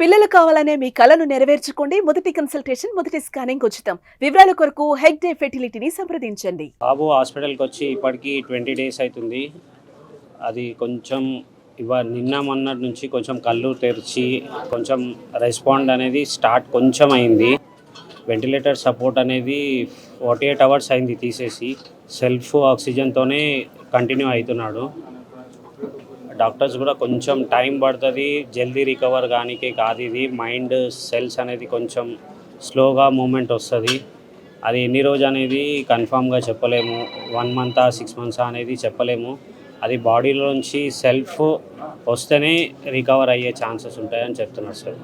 పిల్లలు కావాలనే మీ కలను నెరవేర్చుకోండి. మొదటి కన్సల్టేషన్, మొదటి స్కానింగ్ ఉచితం. వివరాల కొరకు హెగ్ డే ఫెర్టిలిటీని సంప్రదించండి. బాబు హాస్పిటల్కి వచ్చి ఇప్పటికి 20 డేస్ అవుతుంది. అది కొంచెం నిన్న మొన్నటి నుంచి కొంచెం కళ్ళు తెరిచి కొంచెం రెస్పాండ్ అనేది స్టార్ట్ కొంచెం అయింది. వెంటిలేటర్ సపోర్ట్ అనేది 48 అవర్స్ అయింది తీసేసి, సెల్ఫ్ ఆక్సిజన్తోనే కంటిన్యూ అవుతున్నాడు. డాక్టర్స్ కూడా కొంచెం టైం పడుతుంది జల్దీ రికవర్ కానీకే కాదు, ఇది మైండ్ సెల్స్ అనేది కొంచెం స్లోగా మూమెంట్ వస్తుంది. అది ఎన్ని రోజు అనేది కన్ఫామ్గా చెప్పలేము, 1 మంత్ 6 మంత్స్ అనేది చెప్పలేము. అది బాడీలోంచి సెల్ఫ్ వస్తేనే రికవర్ అయ్యే ఛాన్సెస్ ఉంటాయని చెప్తున్నారు సార్.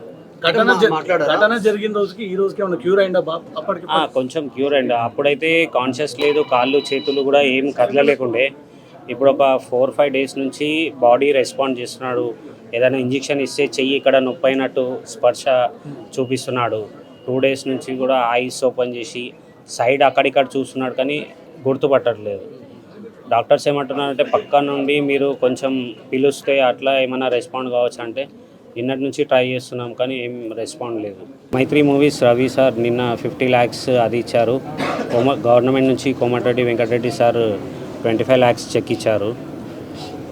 ఘటన జరిగిన రోజుకి ఈ రోజుకి ఏమైనా క్యూర్ అయిందా బాబు? అప్పటికి కొంచెం క్యూర్ అయింది. అప్పుడైతే కాన్షియస్ లేదు, కాళ్ళు చేతులు కూడా ఏం కదలలేకుండే. ఇప్పుడు ఒక 4-5 డేస్ నుంచి బాడీ రెస్పాండ్ చేస్తున్నాడు. ఏదైనా ఇంజెక్షన్ ఇస్తే చెయ్యి ఇక్కడ నొప్పి అయినట్టు స్పర్శ చూపిస్తున్నాడు. 2 డేస్ నుంచి కూడా ఐస్ ఓపెన్ చేసి సైడ్ అక్కడిక్కడ చూస్తున్నాడు, కానీ గుర్తుపట్టట్లేదు. డాక్టర్స్ ఏమంటున్నారంటే పక్క నుండి మీరు కొంచెం పిలుస్తే అట్లా ఏమైనా రెస్పాండ్ కావచ్చు అంటే, నిన్నటి నుంచి ట్రై చేస్తున్నాం కానీ ఏం రెస్పాండ్ లేదు. మైత్రి మూవీస్ రవి సార్ నిన్న 50 lakhs అది ఇచ్చారు. గవర్నమెంట్ నుంచి Komatireddy Venkatreddy sir 25 lakhs cheque ఇచ్చారు.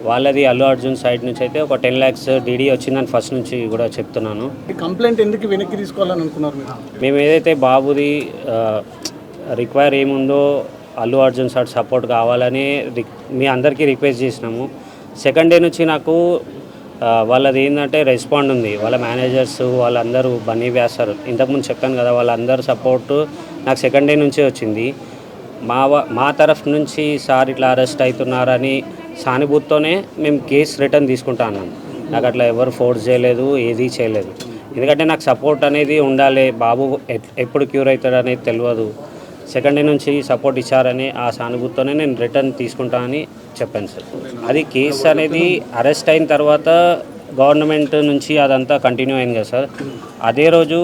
వాళ్ళది అల్లు అర్జున్ సైడ్ నుంచి అయితే ఒక 10 lakhs డీడీ వచ్చిందని ఫస్ట్ నుంచి కూడా చెప్తున్నాను. కంప్లైంట్ ఎందుకు వెనక్కి తీసుకోవాలని అనుకున్నారు మీరు? మేము ఏదైతే బాబుది రిక్వైర్ ఏముందో అల్లు అర్జున్ సార్ సపోర్ట్ కావాలని మీ అందరికీ రిక్వెస్ట్ చేసినాము. సెకండ్ డే నుంచి నాకు వాళ్ళది ఏంటంటే రెస్పాండ్ ఉంది. వాళ్ళ మేనేజర్స్ వాళ్ళందరూ బన్నీ వ్యాసర్ ఇంతకుముందు చెప్పాను కదా, వాళ్ళందరూ సపోర్టు నాకు సెకండ్ డే నుంచే వచ్చింది. మా తరఫు నుంచి సార్ ఇట్లా అరెస్ట్ అవుతున్నారని సానుభూతితోనే మేము కేసు రిటర్న్ తీసుకుంటాను. నాకు అట్లా ఎవరు ఫోర్స్ చేయలేదు, ఏది చేయలేదు. ఎందుకంటే నాకు సపోర్ట్ అనేది ఉండాలి. బాబు ఎప్పుడు క్యూర్ అవుతాడు అనేది తెలియదు. సెకండ్ డే నుంచి సపోర్ట్ ఇచ్చారని ఆ సానుభూతితోనే నేను రిటర్న్ తీసుకుంటానని చెప్పాను సార్. అది కేసు అనేది అరెస్ట్ అయిన తర్వాత గవర్నమెంట్ నుంచి అదంతా కంటిన్యూ అయింది కదా సార్. అదే రోజు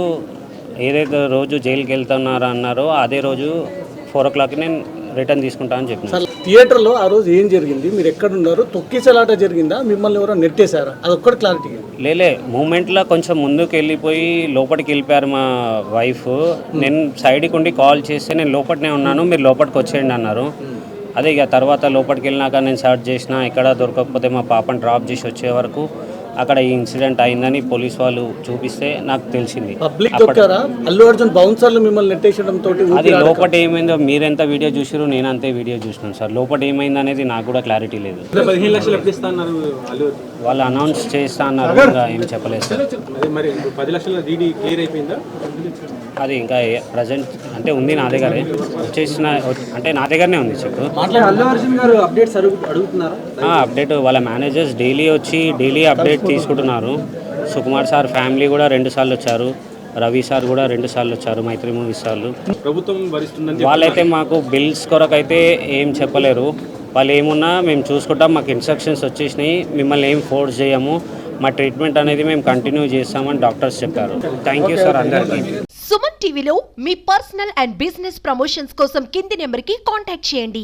ఏదైతే రోజు జైలుకి వెళ్తున్నారో అన్నారో అదే రోజు 4 o'clockకి నేను రిటర్న్ తీసుకుంటానని చెప్పాను. థియేటర్లో ఆ రోజు ఏం జరిగింది? మీరు ఎక్కడున్నారు? తొక్కిసలాట జరిగిందా? మిమ్మల్ని ఎవరో నెట్టేశారా? అదొక్కటి క్లారిటీ. లేలే, మూమెంట్లో కొంచెం ముందుకు వెళ్ళిపోయి లోపలికి వెళ్ళిపోయారు మా వైఫ్. నేను సైడ్కి ఉండి కాల్ చేస్తే నేను లోపలనే ఉన్నాను, మీరు లోపలికి వచ్చేయండి అన్నారు. అదే ఇక తర్వాత లోపలికి వెళ్ళినాక నేను సర్చ్ చేసిన, ఎక్కడ దొరకకపోతే మా పాపను డ్రాప్ చేసి వచ్చే వరకు అక్కడ ఈ ఇన్సిడెంట్ అయిందని పోలీస్ వాళ్ళు చూపిస్తే నాకు తెలిసింది. అల్లు అర్జున్ బౌన్సర్లు మిమ్మల్ని నెట్టేయడం తోటి అది లోపల ఏమైందో మీరెంత వీడియో చూసారు, నేను అంతే వీడియో చూసినాను సార్. లోపల ఏమైంది అనేది నాకు కూడా క్లారిటీ లేదు. 15 లక్షలు ఎప్పుడు ఇస్తా అన్నారు? వాళ్ళు అనౌన్స్ చేస్తా అన్నారు, ఇంకా ఏం చెప్పలేదు సార్. మరి 10 లక్షల డీడీ క్లియర్ అయిపోయిందా? అది ఇంకా ప్రజెంట్ అంటే ఉంది నా దగ్గరే, వచ్చేసిన అంటే నా దగ్గరనే ఉంది చెప్పు. అల్లు అర్జున్ గారు అప్డేట్స్ అడుగుతున్నారా? అప్డేట్ వాళ్ళ మేనేజర్స్ డైలీ వచ్చి డైలీ అప్డేట్ తీసుకుంటున్నారు. సుకుమార్ సార్ ఫ్యామిలీ కూడా 2 సార్లు వచ్చారు, రవి సార్ కూడా 2 సార్లు వచ్చారు, మైత్రి మూవీస్ సార్లు. ప్రభుత్వం భరిస్తుందని వాళ్ళైతే మాకు బిల్స్ కొరకైతే ఏం చెప్పలేరు. వాళ్ళు ఏమున్నా మేము చూసుకుంటాం, మాకు ఇన్స్ట్రక్షన్స్ వచ్చేసినాయి, మిమ్మల్ని ఏం ఫోర్స్ చేయము, మా ట్రీట్మెంట్ అనేది మేము కంటిన్యూ చేస్తామని డాక్టర్స్ చెప్పారు. థ్యాంక్ యూ సార్ అందరికీ. సుమన్ టీవీలో మీ పర్సనల్ అండ్ బిజినెస్ ప్రమోషన్స్ కోసం కింది నెంబర్కి కాంటాక్ట్ చేయండి.